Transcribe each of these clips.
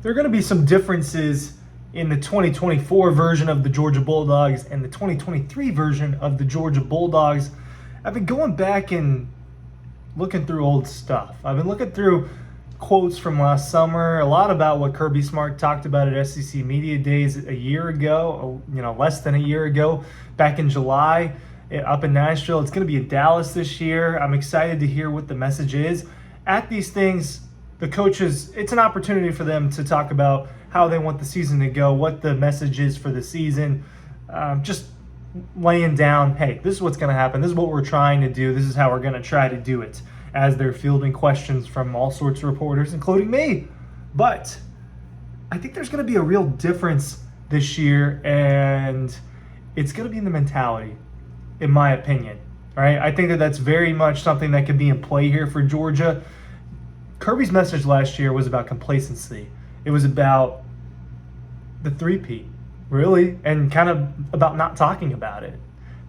there are going to be some differences in the 2024 version of the Georgia Bulldogs and the 2023 version of the Georgia Bulldogs. I've been going back and looking through old stuff. I've been looking through quotes from last summer, a lot about what Kirby Smart talked about at SEC Media Days a year ago, less than a year ago, back in July, up in Nashville. It's going to be in Dallas this year. I'm excited to hear what the message is. At these things, the coaches, it's an opportunity for them to talk about how they want the season to go, what the message is for the season, just laying down, hey, this is what's going to happen. This is what we're trying to do. This is how we're going to try to do it, as they're fielding questions from all sorts of reporters, including me. But I think there's going to be a real difference this year, and it's going to be in the mentality, in my opinion. All right, I think that that's very much something that could be in play here for Georgia. Kirby's message last year was about complacency. It was about the three-peat, really, and kind of about not talking about it.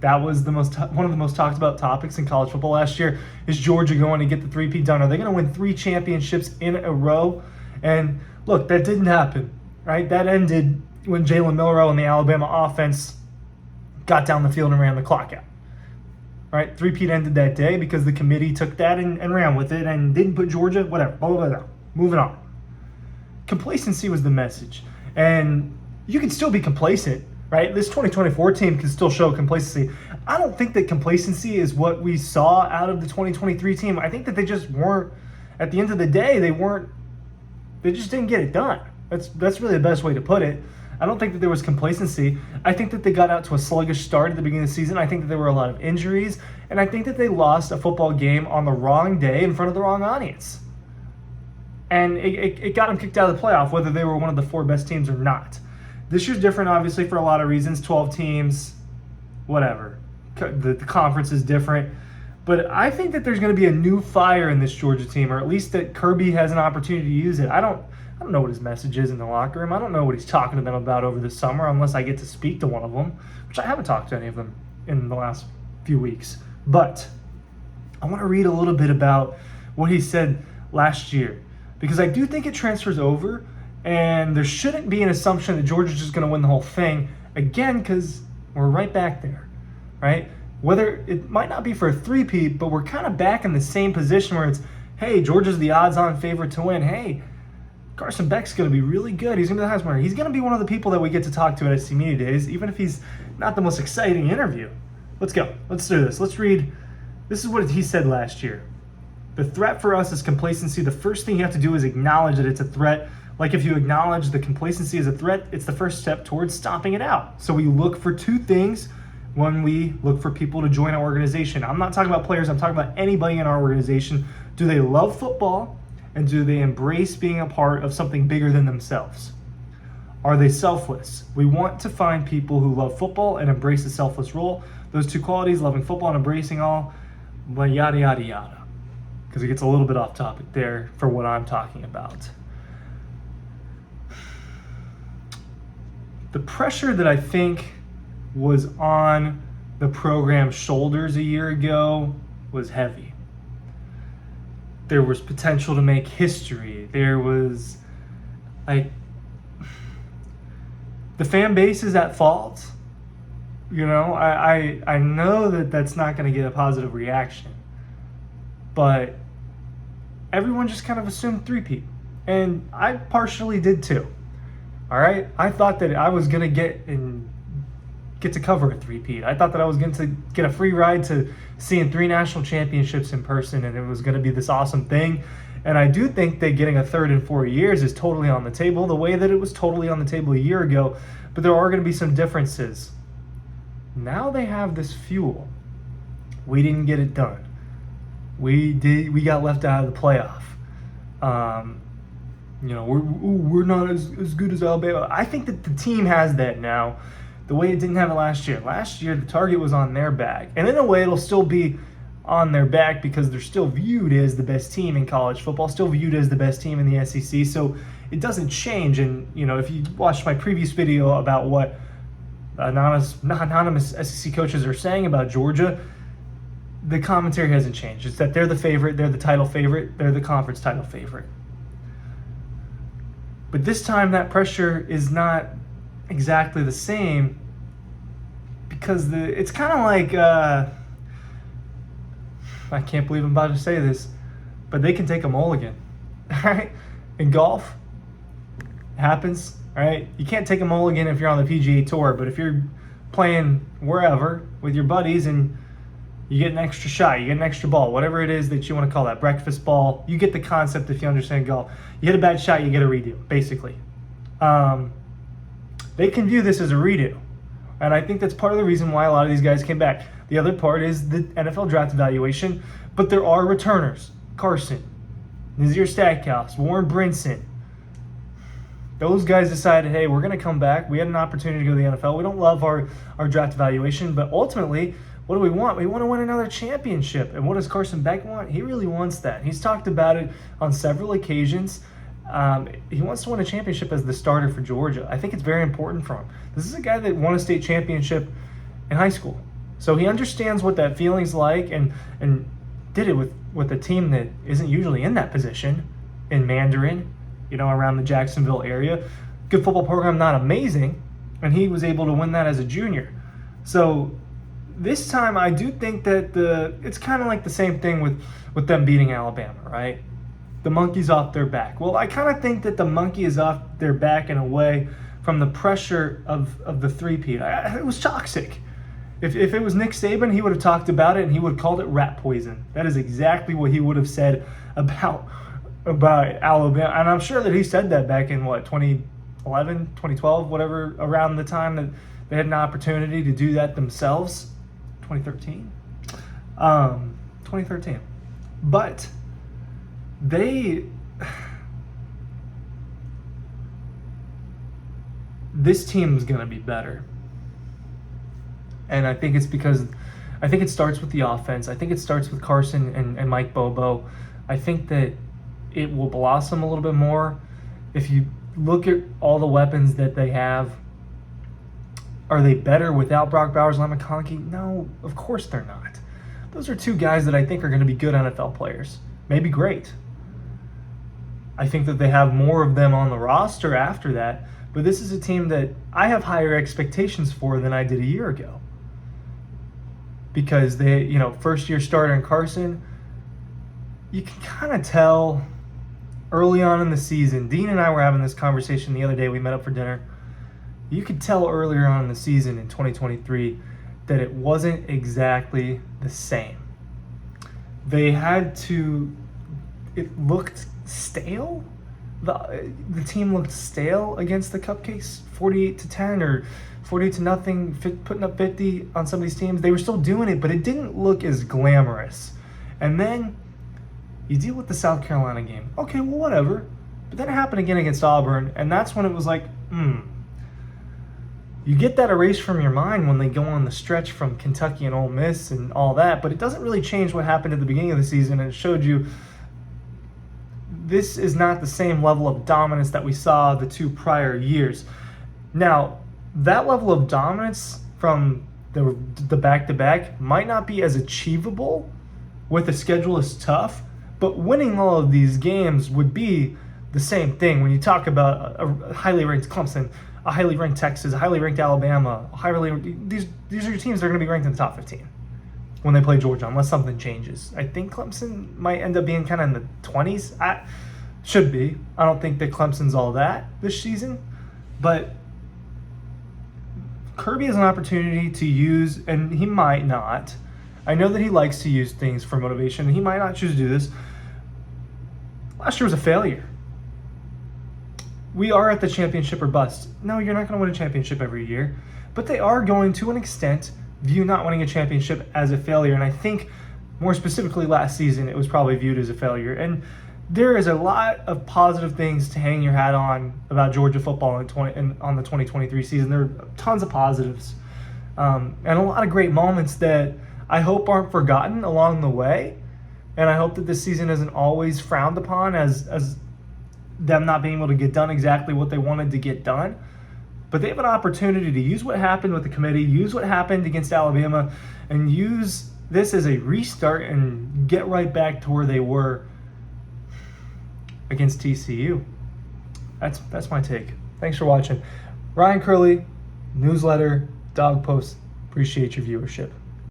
That was one of the most talked about topics in college football last year. Is Georgia going to get the three-peat done? Are they going to win 3 championships in a row? And look, that didn't happen, right? That ended when Jalen Milroe and the Alabama offense got down the field and ran the clock out. Right? Three-peat ended that day because the committee took that and ran with it and didn't put Georgia, whatever, blah, blah, blah. Moving on. Complacency was the message. And you can still be complacent, right? This 2024 team can still show complacency. I don't think that complacency is what we saw out of the 2023 team. I think that they just weren't, at the end of the day, they just didn't get it done. That's really the best way to put it. I don't think that there was complacency. I think that they got out to a sluggish start at the beginning of the season. I think that there were a lot of injuries, and I think that they lost a football game on the wrong day in front of the wrong audience. And it got them kicked out of the playoff, whether they were one of the 4 best teams or not. This year's different, obviously, for a lot of reasons. 12 teams, whatever. The conference is different. But I think that there's going to be a new fire in this Georgia team, or at least that Kirby has an opportunity to use it. I don't know what his message is in the locker room. I don't know what he's talking to them about over the summer unless I get to speak to one of them, which I haven't talked to any of them in the last few weeks. But I want to read a little bit about what he said last year, because I do think it transfers over, and there shouldn't be an assumption that Georgia's just going to win the whole thing again, because we're right back there, right? Whether it might not be for a three-peat, but we're kind of back in the same position where it's, hey, Georgia's the odds-on favorite to win. Hey, Carson Beck's going to be really good. He's going to be the highest winner. He's going to be one of the people that we get to talk to at SEC Media Days, even if he's not the most exciting interview. Let's go. Let's do this. Let's read. This is what he said last year. The threat for us is complacency. The first thing you have to do is acknowledge that it's a threat. Like if you acknowledge the complacency as a threat, it's the first step towards stopping it out. So we look for 2 things when we look for people to join our organization. I'm not talking about players. I'm talking about anybody in our organization. Do they love football? And do they embrace being a part of something bigger than themselves? Are they selfless? We want to find people who love football and embrace a selfless role. Those 2 qualities, loving football and embracing all, yada, yada, yada. Because it gets a little bit off topic there for what I'm talking about. The pressure that I think was on the program's shoulders a year ago was heavy. There was potential to make history. There was, the fan base is at fault. I know that that's not going to get a positive reaction. But everyone just kind of assumed three-peat. And I partially did too. All right? I thought that I was going to get to cover a three-peat. I thought that I was going to get a free ride to seeing 3 national championships in person, and it was going to be this awesome thing. And I do think that getting a third in 4 years is totally on the table, the way that it was totally on the table a year ago. But there are going to be some differences. Now they have this fuel. We didn't get it done. We got left out of the playoff. We're not as good as Alabama. I think that the team has that now, the way it didn't have it last year. Last year, the target was on their back. And in a way, it'll still be on their back because they're still viewed as the best team in college football, still viewed as the best team in the SEC. So it doesn't change. And, if you watched my previous video about what anonymous SEC coaches are saying about Georgia, the commentary hasn't changed. It's that they're the favorite, they're the title favorite, they're the conference title favorite. But this time that pressure is not exactly the same, because it's kind of like, I can't believe I'm about to say this, but they can take a mulligan. All right? In golf, it happens. All right? You can't take a mulligan if you're on the PGA Tour, but if you're playing wherever with your buddies and you get an extra shot, you get an extra ball, whatever it is that you want to call that, breakfast ball, you get the concept if you understand golf. You hit a bad shot, you get a redo, basically. They can view this as a redo. And I think that's part of the reason why a lot of these guys came back. The other part is the NFL draft evaluation, but there are returners. Carson, Nazir Stackhouse, Warren Brinson. Those guys decided, hey, we're going to come back. We had an opportunity to go to the NFL. We don't love our draft evaluation, but ultimately, what do we want? We want to win another championship. And what does Carson Beck want? He really wants that. He's talked about it on several occasions. He wants to win a championship as the starter for Georgia. I think it's very important for him. This is a guy that won a state championship in high school. So he understands what that feeling's like, and did it with a team that isn't usually in that position in Mandarin, around the Jacksonville area. Good football program, not amazing, and he was able to win that as a junior. So this time I do think that it's kind of like the same thing with them beating Alabama, right? The monkey's off their back. Well, I kind of think that the monkey is off their back in a way from the pressure of the three-peat. It was toxic. If it was Nick Saban, he would have talked about it and he would have called it rat poison. That is exactly what he would have said about Alabama. And I'm sure that he said that back in 2011, 2012, whatever, around the time that they had an opportunity to do that themselves. 2013. But this team's going to be better. And I think it starts with the offense. I think it starts with Carson and Mike Bobo. I think that it will blossom a little bit more. If you look at all the weapons that they have, are they better without Brock Bowers and Lance McConkey? No, of course they're not. Those are two guys that I think are going to be good NFL players. Maybe great. I think that they have more of them on the roster after that, but this is a team that I have higher expectations for than I did a year ago. Because they, first year starter in Carson, you can kind of tell early on in the season. Dean and I were having this conversation the other day. We met up for dinner. You could tell earlier on in the season in 2023 that it wasn't exactly the same. It looked stale. The team looked stale against the Cupcakes, 48-10 or 48-0, putting up 50 on some of these teams. They were still doing it, but it didn't look as glamorous. And then you deal with the South Carolina game. Okay, well, whatever. But then it happened again against Auburn, and that's when it was like, You get that erased from your mind when they go on the stretch from Kentucky and Ole Miss and all that, but it doesn't really change what happened at the beginning of the season, and it showed you this is not the same level of dominance that we saw the two prior years. Now, that level of dominance from the back-to-back might not be as achievable with a schedule as tough, but winning all of these games would be the same thing. When you talk about a highly ranked Clemson, a highly ranked Texas, a highly ranked Alabama, these are your teams that are going to be ranked in the top 15 when they play Georgia, unless something changes. I think Clemson might end up being kind of in the 20s. Should be. I don't think that Clemson's all that this season, but Kirby has an opportunity to use, and he might not. I know that he likes to use things for motivation, and he might not choose to do this. Last year was a failure. We are at the championship or bust. No, you're not going to win a championship every year, but they are going to an extent view not winning a championship as a failure, and I think more specifically last season it was probably viewed as a failure. And there is a lot of positive things to hang your hat on about Georgia football on the 2023 season. There are tons of positives and a lot of great moments that I hope aren't forgotten along the way. And I hope that this season isn't always frowned upon as them not being able to get done exactly what they wanted to get done. But they have an opportunity to use what happened with the committee, use what happened against Alabama, and use this as a restart and get right back to where they were against TCU. That's my take. Thanks for watching. Ryan Curley, newsletter, Dawg Post. Appreciate your viewership.